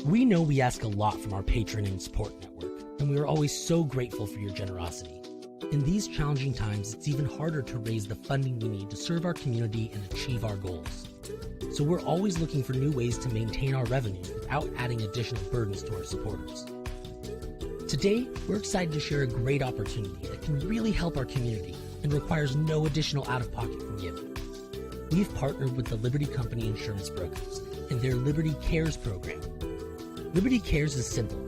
We know we ask a lot from our patron and support network, and we are always so grateful for your generosity. In these challenging times, it's even harder to raise the funding we need to serve our community and achieve our goals. So we're always looking for new ways to maintain our revenue without adding additional burdens to our supporters. Today, we're excited to share a great opportunity that can really help our community and requires no additional out-of-pocket from you. We've partnered with the Liberty Company Insurance Brokers and their Liberty Cares program. Liberty Cares is simple.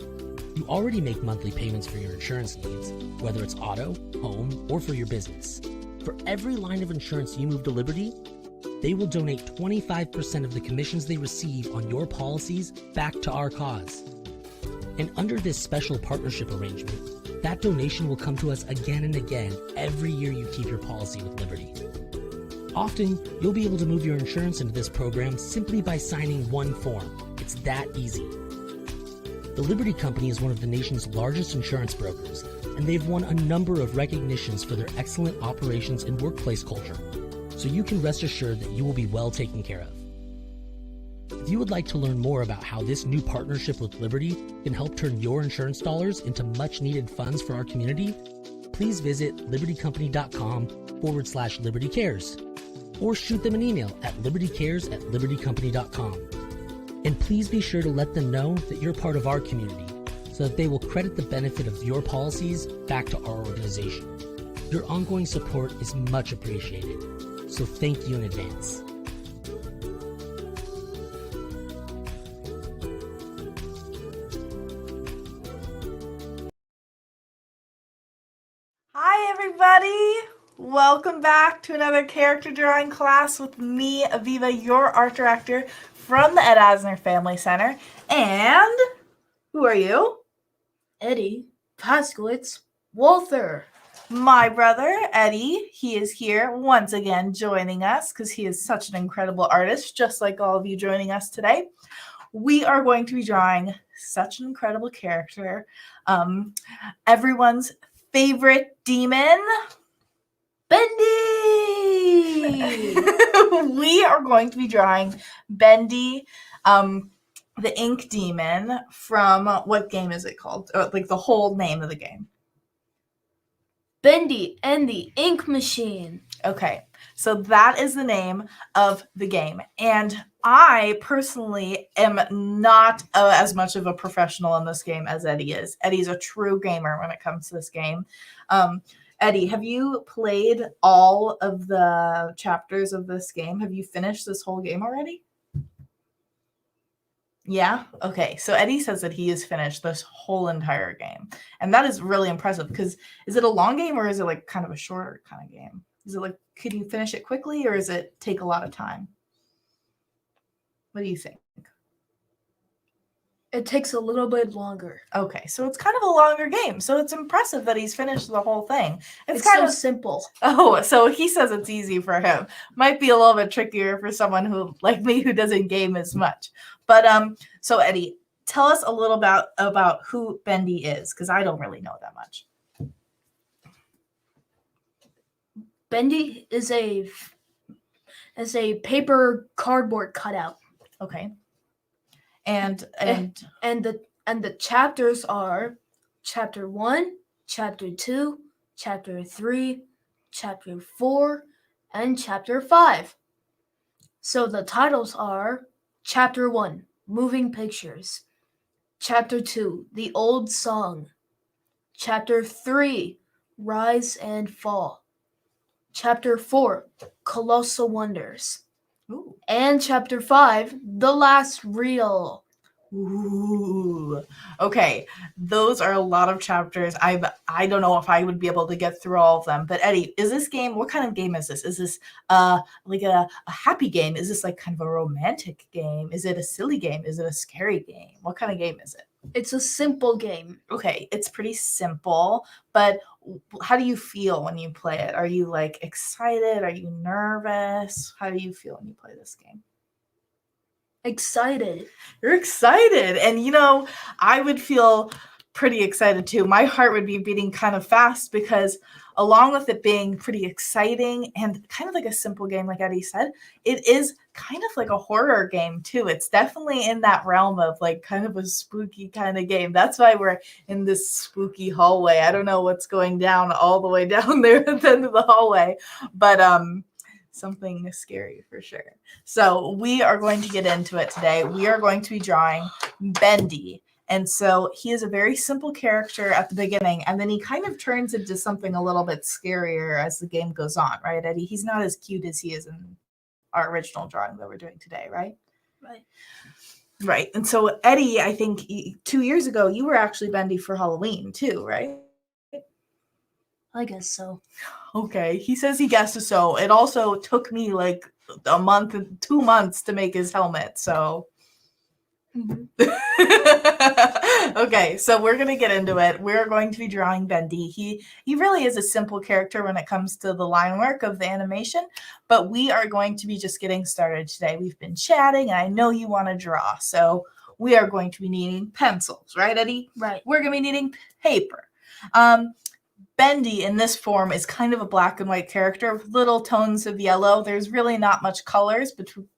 You already make monthly payments for your insurance needs, whether it's auto, home, or for your business. For every line of insurance you move to Liberty, they will donate 25% of the commissions they receive on your policies back to our cause. And under this special partnership arrangement, that donation will come to us again and again every year you keep your policy with Liberty. Often, you'll be able to move your insurance into this program simply by signing one form. It's that easy. The Liberty Company is one of the nation's largest insurance brokers, and they've won a number of recognitions for their excellent operations and workplace culture, so you can rest assured that you will be well taken care of. If you would like to learn more about how this new partnership with Liberty can help turn your insurance dollars into much-needed funds for our community, please visit libertycompany.com/libertycares, or shoot them an email at libertycares@libertycompany.com. And please be sure to let them know that you're part of our community so that they will credit the benefit of your policies back to our organization. Your ongoing support is much appreciated, so thank you in advance. Hi everybody! Welcome back to another character drawing class with me, Avivah, your art director from the Ed Asner Family Center. And who are you? Eddie Paskowitz Walther. My brother, Eddie. He is here once again joining us because he is such an incredible artist, just like all of you joining us today. We are going to be drawing such an incredible character. Everyone's favorite demon, Bendy! We are going to be drawing Bendy, the ink demon from, what game is it called? Like the whole name of the game. Bendy and the Ink Machine. Okay, so that is the name of the game. And I personally am not as much of a professional in this game as Eddie is. Eddie's a true gamer when it comes to this game. Eddie, have you played all of the chapters of this game? Have you finished this whole game already? Yeah? Okay. So Eddie says that he has finished this whole entire game. And that is really impressive because is it a long game or is it like kind of a shorter kind of game? Is it like, can you finish it quickly or does it take a lot of time? What do you think? It takes a little bit longer. Okay, so it's kind of a longer game. So it's impressive that he's finished the whole thing. It's kind so of simple. Oh, so he says it's easy for him. Might be a little bit trickier for someone who, like me, who doesn't game as much. But so Eddie, tell us a little about who Bendy is, because I don't really know that much. Bendy is a paper cardboard cutout. Okay. And the chapters are chapter 1, chapter 2, chapter 3, chapter 4, and chapter 5. So the titles are chapter 1, Moving Pictures, chapter 2, The Old Song, chapter 3, Rise and Fall, chapter 4, Colossal Wonders. Ooh. And chapter 5, The Last Reel. Ooh. Okay, those are a lot of chapters. I don't know if I would be able to get through all of them. But Eddie, is this game, what kind of game is this? Is this like a happy game? Is this like kind of a romantic game? Is it a silly game? Is it a scary game? What kind of game is it? It's a simple game. Okay, it's pretty simple, but how do you feel when you play it? Are you like excited? Are you nervous? How do you feel when you play this game? Excited. You're excited. And you know, I would feel pretty excited too. My heart would be beating kind of fast because along with it being pretty exciting and kind of like a simple game, like Eddie said, it is kind of like a horror game too. It's definitely in that realm of like kind of a spooky kind of game. That's why we're in this spooky hallway. I don't know what's going down all the way down there at the end of the hallway, but something scary for sure. So we are going to get into it today. We are going to be drawing Bendy. And so he is a very simple character at the beginning, and then he kind of turns into something a little bit scarier as the game goes on, right, Eddie? He's not as cute as he is in our original drawing that we're doing today, right? Right. Right. And so, Eddie, I think 2 years ago, you were actually Bendy for Halloween too, right? I guess so. Okay. He says he guesses so. It also took me like a month, 2 months to make his helmet, so... Mhm. Okay, so we're gonna get into it. We're going to be drawing Bendy. He really is a simple character when it comes to the line work of the animation, but we are going to be just getting started today. We've been chatting, and I know you want to draw, so we are going to be needing pencils, right, Eddie? Right. We're gonna be needing paper. Bendy in this form is kind of a black and white character with little tones of yellow. There's really not much colors between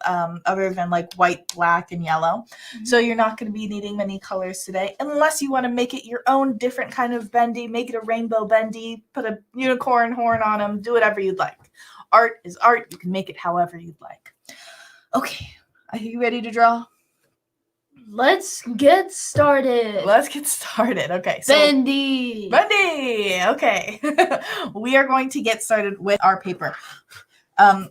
other than like white, black, and yellow. Mm-hmm. So you're not going to be needing many colors today unless you want to make it your own different kind of Bendy, make it a rainbow Bendy, put a unicorn horn on him, do whatever you'd like. Art is art. You can make it however you'd like. Okay, are you ready to draw? Let's get started. Let's get started. Okay, so Bendy. Bendy. Okay. We are going to get started with our paper.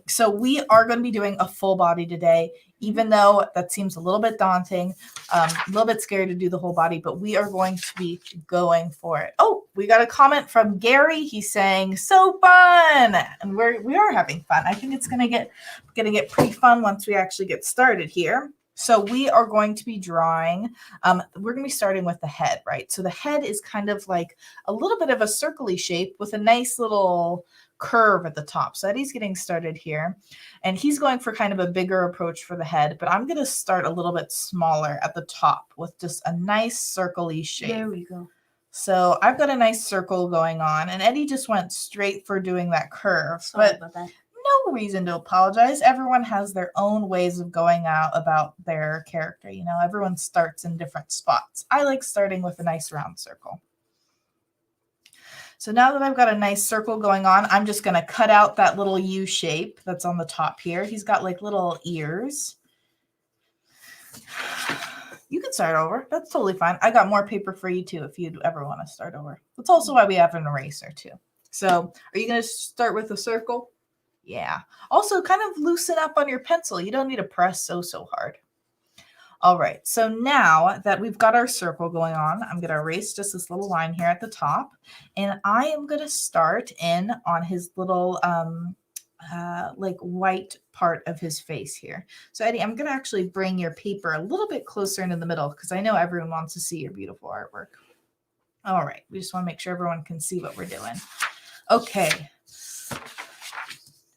So we are going to be doing a full body today, even though that seems a little bit daunting, a little bit scary to do the whole body, but we are going to be going for it. Oh, we got a comment from Gary. He's saying, so fun. And we are having fun. I think it's going to get pretty fun once we actually get started here. So we are going to be drawing, we're going to be starting with the head, right? So the head is kind of like a little bit of a circle-y shape with a nice little curve at the top. So Eddie's getting started here, and he's going for kind of a bigger approach for the head, but I'm going to start a little bit smaller at the top with just a nice circle-y shape. There we go. So I've got a nice circle going on, and Eddie just went straight for doing that curve. Sorry about that. No reason to apologize. Everyone has their own ways of going out about their character. You know, everyone starts in different spots. I like starting with a nice round circle. So now that I've got a nice circle going on, I'm just going to cut out that little U shape that's on the top here. He's got like little ears. You can start over. That's totally fine. I got more paper for you too if you'd ever want to start over. That's also why we have an eraser too. So are you going to start with a circle? Yeah. Also, kind of loosen up on your pencil. You don't need to press so hard. All right. So now that we've got our circle going on, I'm going to erase just this little line here at the top. And I am going to start in on his little like white part of his face here. So Eddie, I'm going to actually bring your paper a little bit closer into the middle because I know everyone wants to see your beautiful artwork. All right. We just want to make sure everyone can see what we're doing. Okay.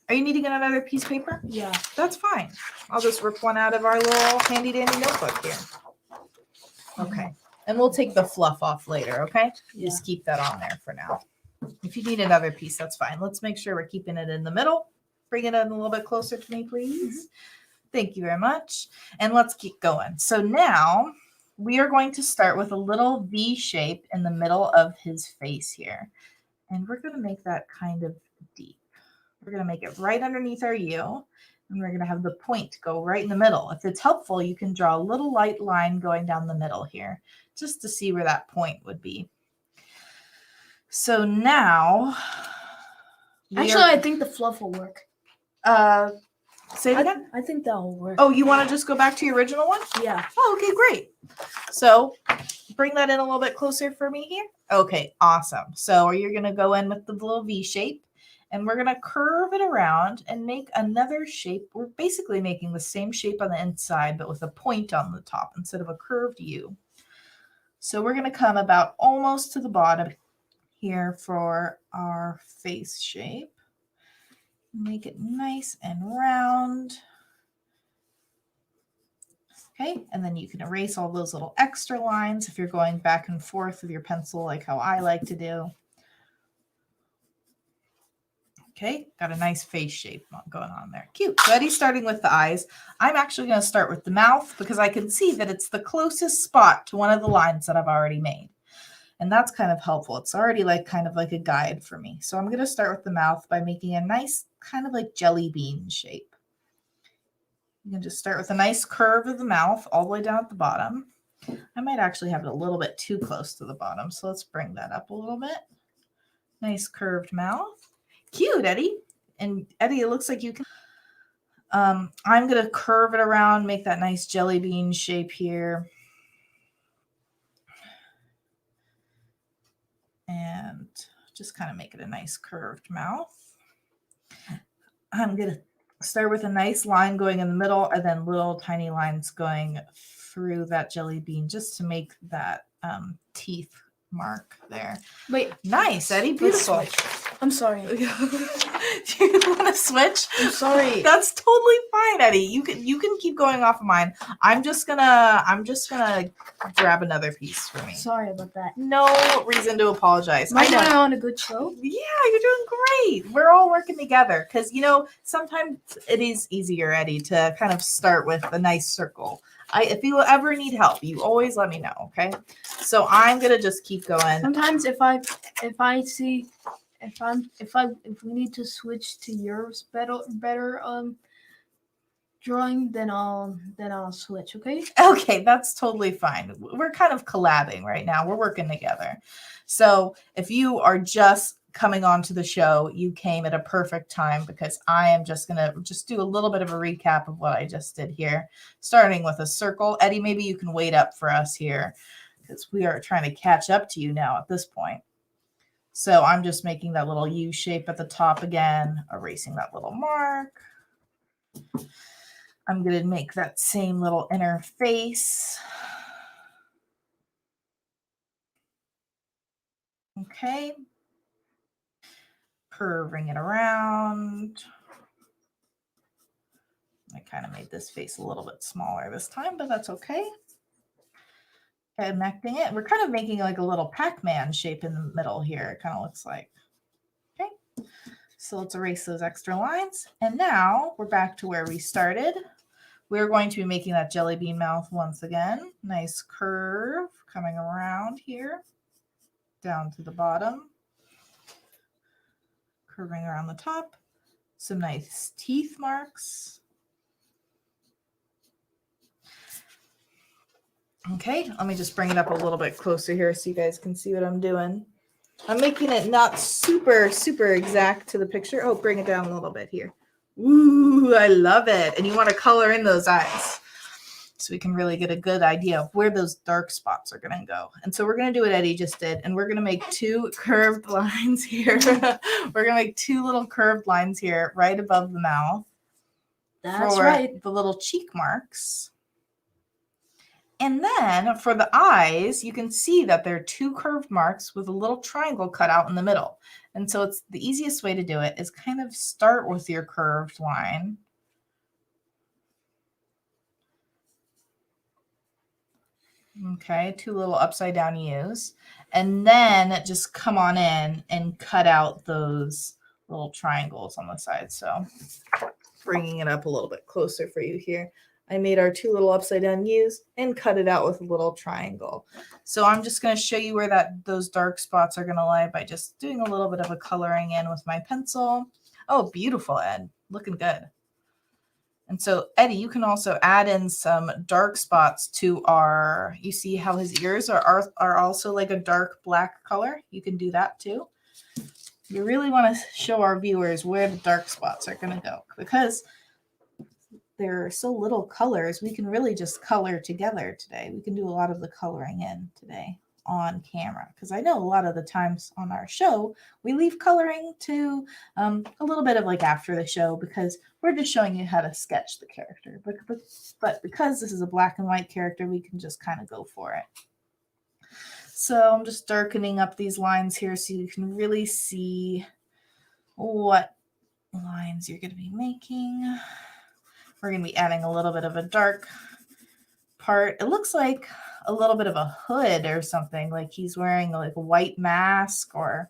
Are you needing another piece of paper? Yeah. That's fine. I'll just rip one out of our little handy dandy notebook here. Okay. And we'll take the fluff off later, okay? Yeah. Just keep that on there for now. If you need another piece, that's fine. Let's make sure we're keeping it in the middle. Bring it in a little bit closer to me, please. Thank you very much. And let's keep going. So now we are going to start with a little V shape in the middle of his face here. And we're going to make that kind of deep. We're going to make it right underneath our U, and we're going to have the point go right in the middle. If it's helpful, you can draw a little light line going down the middle here, just to see where that point would be. So now... Actually, I think the fluff will work. Say it again? I think that will work. Oh, you want to just go back to your original one? Yeah. Oh, okay, great. So bring that in a little bit closer for me here. Okay, awesome. So you're going to go in with the little V shape. And we're going to curve it around and make another shape. We're basically making the same shape on the inside, but with a point on the top instead of a curved U. So we're going to come about almost to the bottom here for our face shape. Make it nice and round. Okay, and then you can erase all those little extra lines if you're going back and forth with your pencil like how I like to do. Okay, got a nice face shape going on there. Cute. So Eddie's starting with the eyes. I'm actually going to start with the mouth because I can see that it's the closest spot to one of the lines that I've already made. And that's kind of helpful. It's already like kind of like a guide for me. So I'm going to start with the mouth by making a nice kind of like jelly bean shape. You can just start with a nice curve of the mouth all the way down at the bottom. I might actually have it a little bit too close to the bottom. So let's bring that up a little bit. Nice curved mouth. Cute, Eddie. And Eddie, it looks like you can. I'm going to curve it around, make that nice jelly bean shape here. And just kind of make it a nice curved mouth. I'm going to start with a nice line going in the middle and then little tiny lines going through that jelly bean just to make that teeth mark there. Wait. Nice, Eddie. Beautiful. I'm sorry. Do you want to switch? I'm sorry. That's totally fine, Eddie. You can keep going off of mine. I'm just gonna grab another piece for me. Sorry about that. No reason to apologize. Am I doing on a good show? Yeah, you're doing great. We're all working together because sometimes it is easier, Eddie, to kind of start with a nice circle. If you ever need help, you always let me know, okay? So I'm gonna just keep going. Sometimes if we need to switch to yours better drawing, then I'll switch, okay? Okay, that's totally fine. We're kind of collabing right now. We're working together. So if you are just coming onto the show, you came at a perfect time because I am just going to do a little bit of a recap of what I just did here, starting with a circle. Eddie, maybe you can wait up for us here because we are trying to catch up to you now at this point. So I'm just making that little U shape at the top again, erasing that little mark. I'm going to make that same little inner face. Okay. Curving it around. I kind of made this face a little bit smaller this time, but that's okay. Connecting it. We're kind of making like a little Pac-Man shape in the middle here. It kind of looks like. Okay. So let's erase those extra lines. And now we're back to where we started. We're going to be making that jelly bean mouth once again. Nice curve coming around here, down to the bottom. Curving around the top. Some nice teeth marks. Okay, let me just bring it up a little bit closer here so you guys can see what I'm doing. I'm making it not super, super exact to the picture. Oh, bring it down a little bit here. Ooh, I love it. And you want to color in those eyes so we can really get a good idea of where those dark spots are going to go. And so we're going to do what Eddie just did. And we're going to make two curved lines here. We're going to make two little curved lines here right above the mouth. That's for right. the little cheek marks. And then for the eyes, you can see that there are two curved marks with a little triangle cut out in the middle. And so it's the easiest way to do it is kind of start with your curved line. Okay, two little upside down U's. And then just come on in and cut out those little triangles on the side. So bringing it up a little bit closer for you here. I made our two little upside down U's and cut it out with a little triangle. So I'm just going to show you where those dark spots are going to lie by just doing a little bit of a coloring in with my pencil. Oh, beautiful, Ed. Looking good. And so, Eddie, you can also add in some dark spots to you see how his ears are also like a dark black color? You can do that too. You really want to show our viewers where the dark spots are going to go because there are so little colors. We can really just color together today. We can do a lot of the coloring in today on camera because I know a lot of the times on our show we leave coloring to a little bit of like after the show because we're just showing you how to sketch the character, but because this is a black and white character, we can just kind of go for it. So I'm just darkening up these lines here so you can really see what lines you're going to be making. We're going to be adding a little bit of a dark part. It looks like a little bit of a hood or something, like he's wearing like a white mask or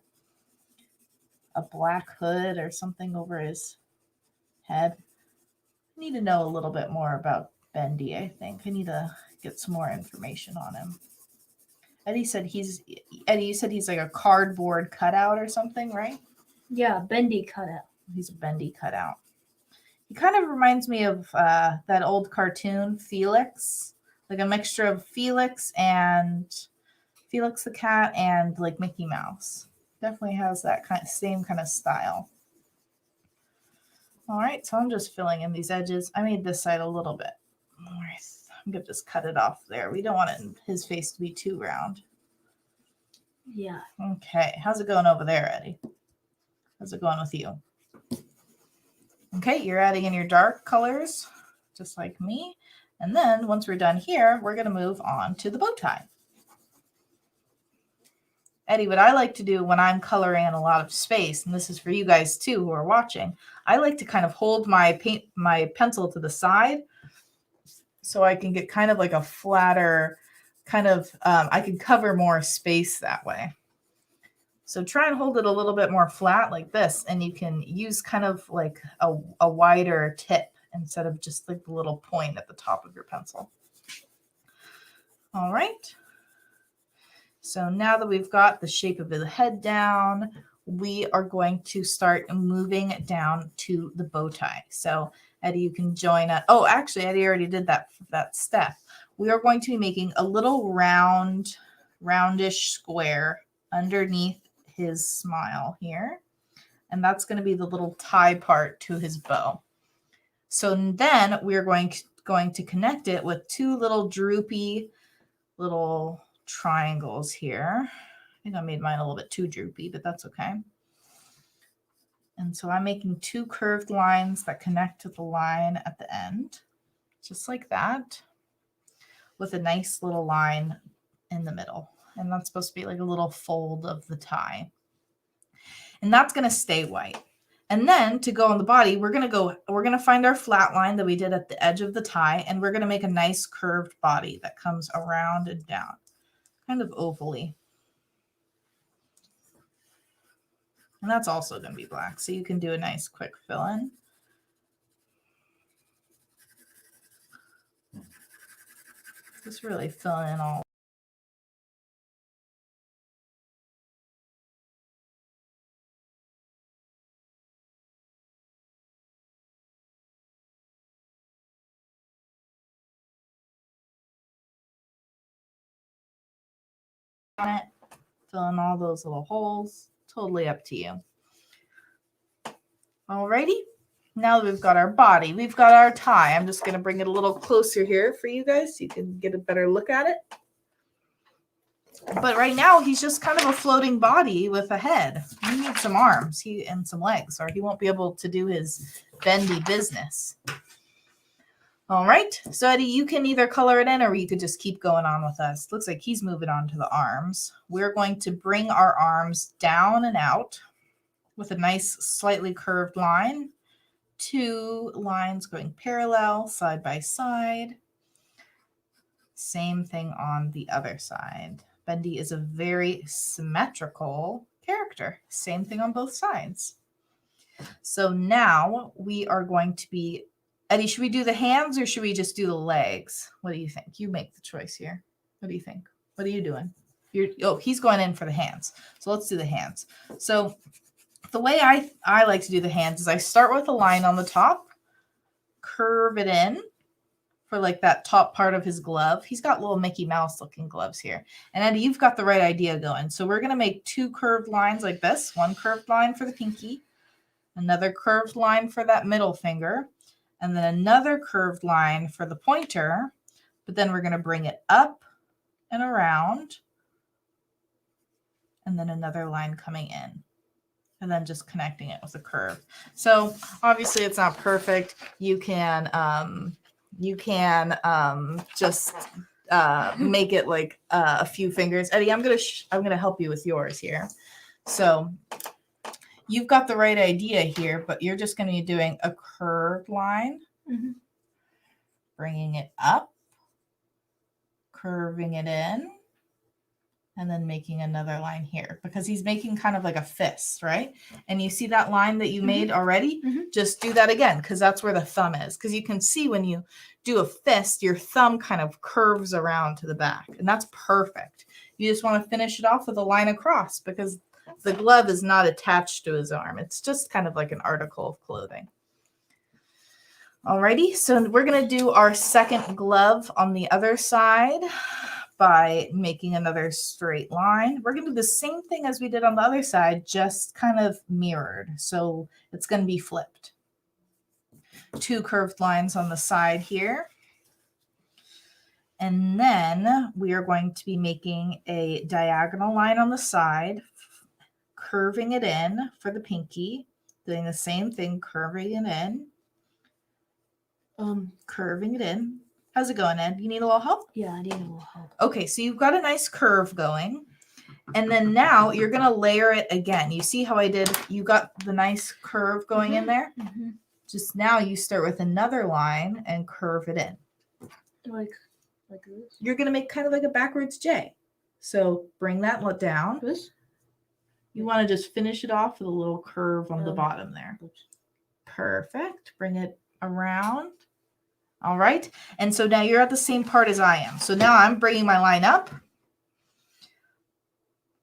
a black hood or something over his head. I need to know a little bit more about Bendy, I think. I need to get some more information on him. Eddie, you said he's like a cardboard cutout or something, right? Yeah, Bendy cutout. He's a Bendy cutout. He kind of reminds me of that old cartoon, Felix. Like a mixture of Felix the cat and like Mickey Mouse. Definitely has that same kind of style. All right, so I'm just filling in these edges. I made this side a little bit. All right, I'm going to just cut it off there. We don't want his face to be too round. Yeah. Okay, how's it going over there, Eddie? How's it going with you? Okay, you're adding in your dark colors, just like me. And then once we're done here, we're going to move on to the bow tie. Eddie, what I like to do when I'm coloring in a lot of space, and this is for you guys too who are watching, I like to kind of hold my pencil to the side so I can get kind of like a flatter kind of, I can cover more space that way. So try and hold it a little bit more flat like this, and you can use kind of like a wider tip instead of just like the little point at the top of your pencil. All right. So now that we've got the shape of the head down, we are going to start moving down to the bow tie. So Eddie, you can join us. Oh, actually, Eddie already did that step. We are going to be making a little roundish square underneath his smile here. And that's going to be the little tie part to his bow. So then we're going to connect it with two little droopy little triangles here. I think I made mine a little bit too droopy, but that's okay. And so I'm making two curved lines that connect to the line at the end, just like that, with a nice little line in the middle. And that's supposed to be like a little fold of the tie. And that's going to stay white. And then to go on the body, we're going to find our flat line that we did at the edge of the tie, and we're going to make a nice curved body that comes around and down, kind of ovally. And that's also going to be black, so you can do a nice quick fill in. Just really fill in all. On it, fill in all those little holes. Totally up to you. Alrighty, now that we've got our body, we've got our tie. I'm just going to bring it a little closer here for you guys so you can get a better look at it. But right now, he's just kind of a floating body with a head. He needs some arms and some legs, or he won't be able to do his bendy business. All right, so Eddie, you can either color it in or you could just keep going on with us. Looks like he's moving on to the arms. We're going to bring our arms down and out with a nice slightly curved line. Two lines going parallel side by side. Same thing on the other side. Bendy is a very symmetrical character. Same thing on both sides. So now we are going to be, Eddie, should we do the hands or should we just do the legs? What do you think? You make the choice here. What do you think? What are you doing? He's going in for the hands. So let's do the hands. So the way I like to do the hands is I start with a line on the top, curve it in for like that top part of his glove. He's got little Mickey Mouse looking gloves here. And Eddie, you've got the right idea going. So we're going to make two curved lines like this. One curved line for the pinky, another curved line for that middle finger, and then another curved line for the pointer. But then we're going to bring it up and around, and then another line coming in, and then just connecting it with a curve. So obviously it's not perfect. You can just make it like a few fingers. Eddie, I'm gonna help you with yours here. So you've got the right idea here, but you're just going to be doing a curved line, bringing it up, curving it in, and then making another line here because he's making kind of like a fist, right? And you see that line that you made already? Just do that again because that's where the thumb is. Because you can see when you do a fist, your thumb kind of curves around to the back, and that's perfect. You just want to finish it off with a line across because the glove is not attached to his arm. It's just kind of like an article of clothing. Alrighty, so we're going to do our second glove on the other side by making another straight line. We're going to do the same thing as we did on the other side, just kind of mirrored. So it's going to be flipped. 2 curved lines on the side here. And then we are going to be making a diagonal line on the side, curving it in for the pinky, doing the same thing, curving it in. Curving it in. How's it going, Ed? You need a little help? Yeah, I need a little help. Okay, so you've got a nice curve going. And then now you're going to layer it again. You see how I did? You got the nice curve going in there? Just now you start with another line and curve it in. Like this? You're going to make kind of like a backwards J. So bring that down. This? You want to just finish it off with a little curve on the bottom there. Perfect. Bring it around. All right. And so now you're at the same part as I am. So now I'm bringing my line up,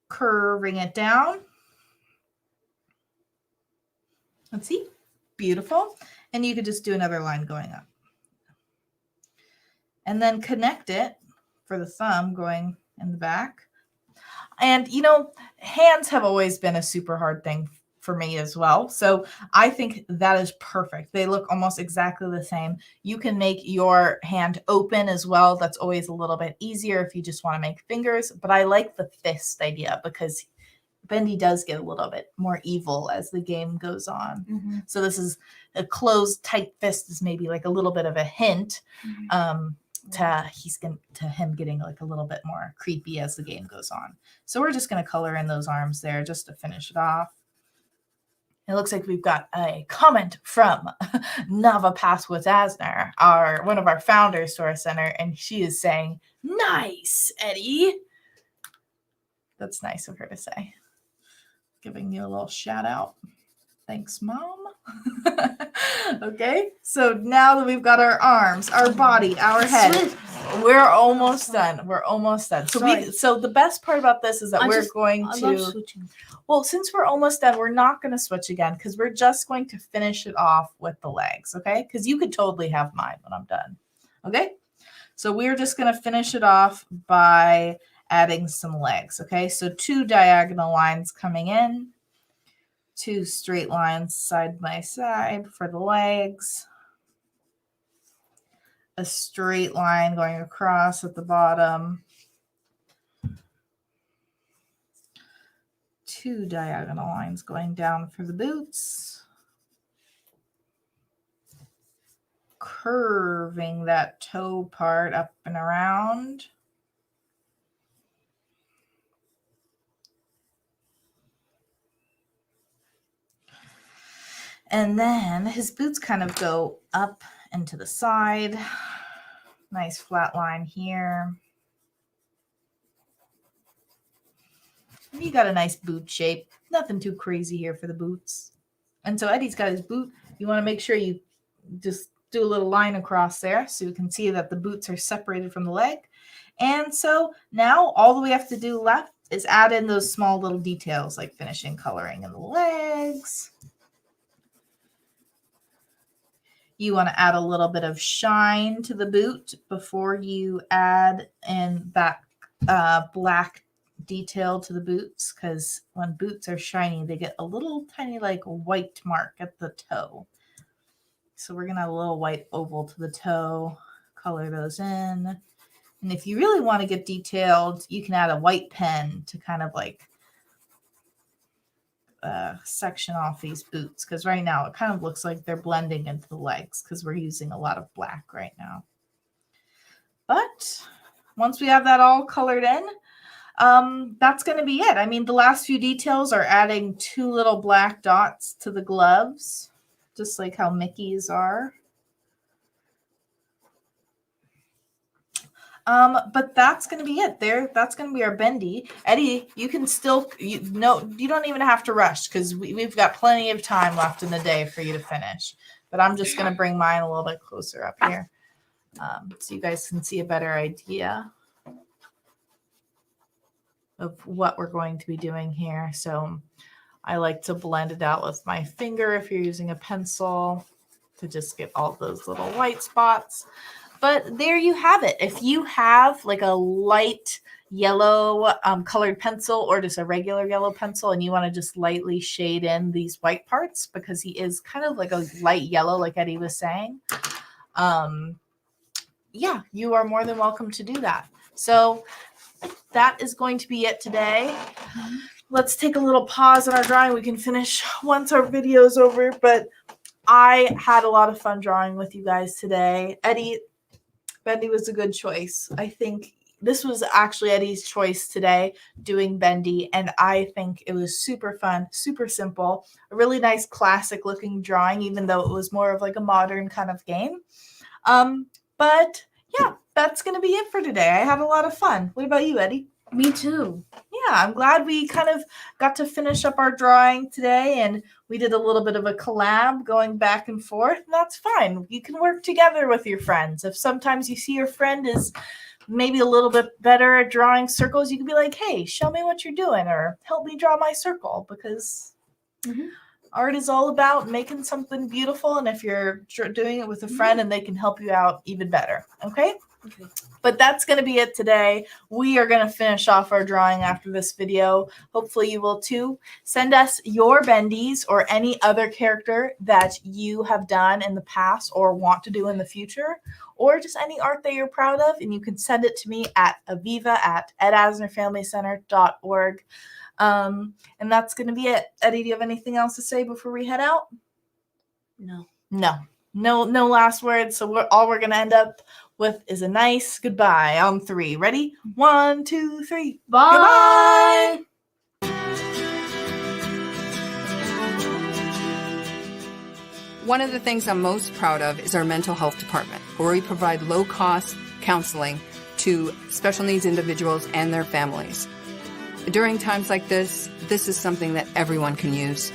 curving it down. Let's see. Beautiful. And you could just do another line going up. And then connect it for the thumb going in the back. And, you know, hands have always been a super hard thing for me as well. So I think that is perfect. They look almost exactly the same. You can make your hand open as well. That's always a little bit easier if you just want to make fingers. But I like the fist idea because Bendy does get a little bit more evil as the game goes on. So this is a closed, tight fist is maybe like a little bit of a hint to him getting like a little bit more creepy as the game goes on. So we're just going to color in those arms there just to finish it off. It looks like we've got a comment from Nava Passwitz Asner, one of our founders to our center, and she is saying, "Nice, Eddie." That's nice of her to say. Giving you a little shout out. Thanks, Mom. Okay, so now that we've got our arms, our body, our head, we're almost done. We're almost done. So the best part about this is that we're going to. Well, since we're almost done, we're not going to switch again because we're just going to finish it off with the legs, okay? Because you could totally have mine when I'm done, okay? So we're just going to finish it off by adding some legs, okay? So 2 diagonal lines coming in, 2 straight lines side by side for the legs, a straight line going across at the bottom, 2 diagonal lines going down for the boots, curving that toe part up and around. And then his boots kind of go up and to the side. Nice flat line here. You got a nice boot shape. Nothing too crazy here for the boots. And so Eddie's got his boot. You want to make sure you just do a little line across there so you can see that the boots are separated from the leg. And so now all we have to do left is add in those small little details like finishing coloring in the legs. You want to add a little bit of shine to the boot before you add in that black detail to the boots, because when boots are shiny, they get a little tiny like white mark at the toe. So we're going to add a little white oval to the toe, color those in. And if you really want to get detailed, you can add a white pen to kind of like section off these boots, because right now it kind of looks like they're blending into the legs because we're using a lot of black right now. But once we have that all colored in, that's going to be it. I mean, the last few details are adding 2 little black dots to the gloves, just like how Mickey's are. But that's going to be it there. That's going to be our Bendy. Eddie, you can still, you don't even have to rush because we've got plenty of time left in the day for you to finish. But I'm just going to bring mine a little bit closer up here so you guys can see a better idea of what we're going to be doing here. So I like to blend it out with my finger if you're using a pencil to just get all those little white spots. But there you have it. If you have like a light yellow colored pencil or just a regular yellow pencil and you want to just lightly shade in these white parts because he is kind of like a light yellow, like Eddie was saying, yeah, you are more than welcome to do that. So that is going to be it today. Let's take a little pause in our drawing. We can finish once our video is over, but I had a lot of fun drawing with you guys today. Eddie, Bendy was a good choice. I think this was actually Eddie's choice today, doing Bendy, and I think it was super fun, super simple, a really nice classic looking drawing, even though it was more of like a modern kind of game. But yeah, that's going to be it for today. I had a lot of fun. What about you, Eddie? Me too. Yeah, I'm glad we kind of got to finish up our drawing today, and we did a little bit of a collab going back and forth, and that's fine. You can work together with your friends. If sometimes you see your friend is maybe a little bit better at drawing circles, you can be like, hey, show me what you're doing, or help me draw my circle, because art is all about making something beautiful, and if you're doing it with a friend and they can help you out, even better, okay? Okay. But that's going to be it today. We are going to finish off our drawing after this video. Hopefully you will too. Send us your Bendies or any other character that you have done in the past or want to do in the future, or just any art that you're proud of, and you can send it to me at avivah@edasnerfamilycenter.org. And that's going to be it. Eddie, do you have anything else to say before we head out? No. No last words. So all we're going to end up with is a nice goodbye on 3. Ready? 1, 2, 3. Bye. Goodbye. One of the things I'm most proud of is our mental health department, where we provide low-cost counseling to special needs individuals and their families. During times like this is something that everyone can use.